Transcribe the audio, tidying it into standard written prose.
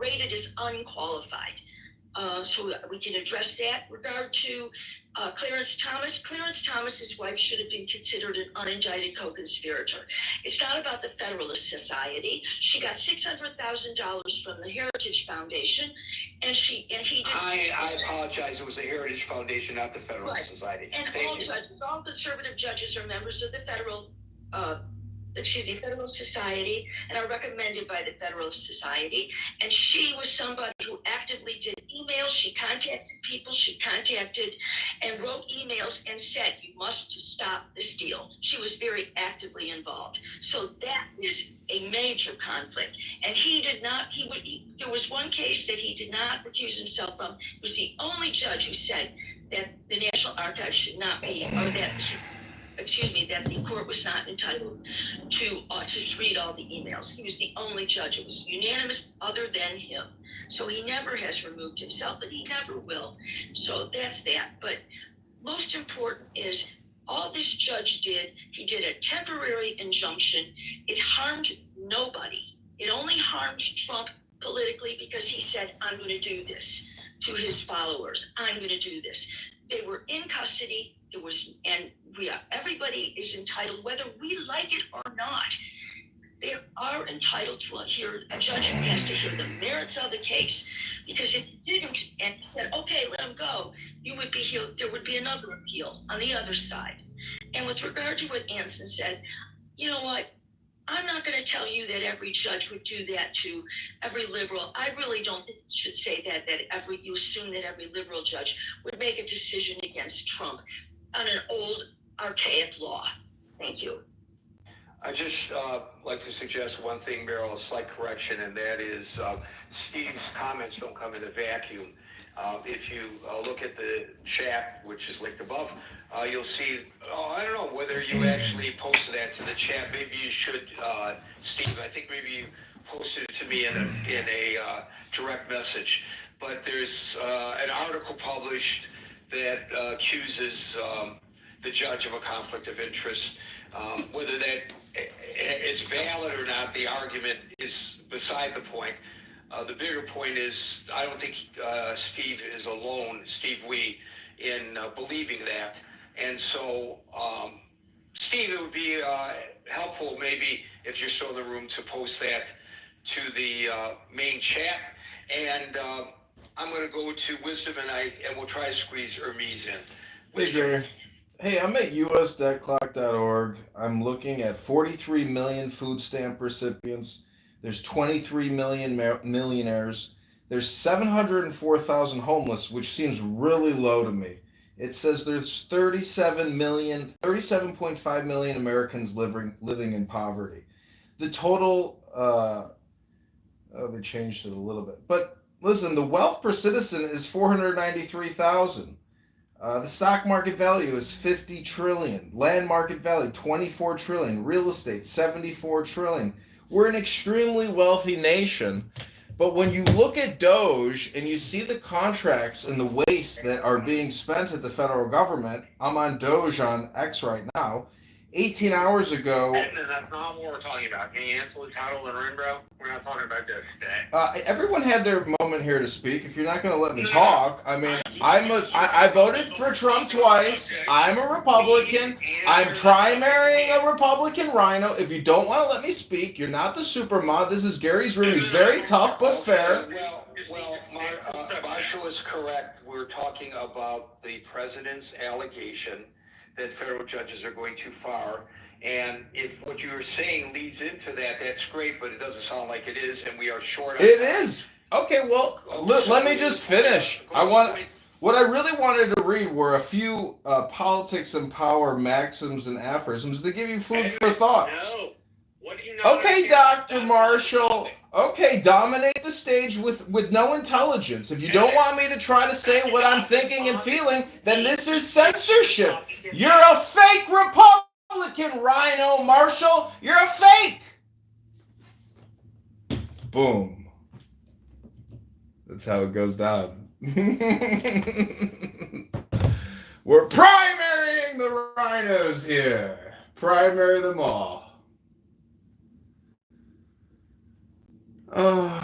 rated as unqualified. So we can address that. Regard to Clarence Thomas. Clarence Thomas's wife should have been considered an unindicted co-conspirator. It's not about the Federalist Society. She got $600,000 from the Heritage Foundation, and he did. I apologize. It was the Heritage Foundation, not the Federalist Society. And all conservative judges are members of the Federal Society, and are recommended by the Federalist Society. And she was somebody who actively did emails. She contacted people. She contacted and wrote emails and said, "You must stop this deal." She was very actively involved. So that is a major conflict. And he did not. There was one case that he did not recuse himself from. He was the only judge who said that the National Archives should not be, or that the court was not entitled to just read all the emails. He was the only judge. It was unanimous other than him. So he never has removed himself, and he never will. So that's that. But most important is all this judge did, he did a temporary injunction. It harmed nobody. It only harmed Trump politically because he said, "I'm going to do this," to his followers. "I'm going to do this." They were in custody. Everybody is entitled, whether we like it or not. They are entitled to hear a judge who has to hear the merits of the case. Because if you didn't and you said, "Okay, let him go," there would be another appeal on the other side. And with regard to what Anson said, you know what? I'm not going to tell you that every judge would do that to every liberal. I really don't think you should say that you assume that every liberal judge would make a decision against Trump on an old, archaic law. Thank you. I just like to suggest one thing, Meryl, a slight correction, and that is Steve's comments don't come in a vacuum. If you look at the chat, which is linked above, you'll see, I don't know whether you actually posted that to the chat. Maybe you should, Steve. I think maybe you posted it to me in a direct message. But there's an article published that accuses the judge of a conflict of interest. Whether that is valid or not, the argument is beside the point. The bigger point is, I don't think Steve is alone, Steve Wee, in believing that. And so, Steve, it would be helpful maybe if you're still in the room to post that to the main chat. And I'm going to go to Wisdom, and we'll try to squeeze Hermes in. Hey, Gary. Hey, I'm at usdebtclock.org. I'm looking at 43 million food stamp recipients. There's 23 million millionaires. There's 704,000 homeless, which seems really low to me. It says there's 37.5 million Americans living in poverty. The total, they changed it a little bit. But listen, the wealth per citizen is 493,000. The stock market value is 50 trillion. Land market value, 24 trillion. Real estate, 74 trillion. We're an extremely wealthy nation. But when you look at Doge and you see the contracts and the waste that are being spent at the federal government, I'm on Doge on X right now. 18 hours ago. That's not what we're talking about. Can you answer the title and ring, bro? We're not talking about Doge today. Everyone had their moment here to speak. If you're not going to let me talk, I mean, I voted for Trump twice. I'm a Republican. I'm primarying a Republican rhino. If you don't want to let me speak, you're not the super mod. This is Gary's room. He's very tough but fair. Well, Marshall is correct. We're talking about the president's allegation that federal judges are going too far. And if what you're saying leads into that, that's great, but it doesn't sound like it is, and we are short on It is. Okay, well, let me just finish. What I really wanted to read were a few politics and power maxims and aphorisms to give you food for thought. No. What do you know? Okay, Dr. Marshall. Okay, dominate the stage with no intelligence. If you don't want me to try to say what I'm thinking and feeling, then this is censorship. You're a fake Republican, Rhino Marshall. You're a fake. Boom. That's how it goes down. We're primarying the rhinos here. Primary them all.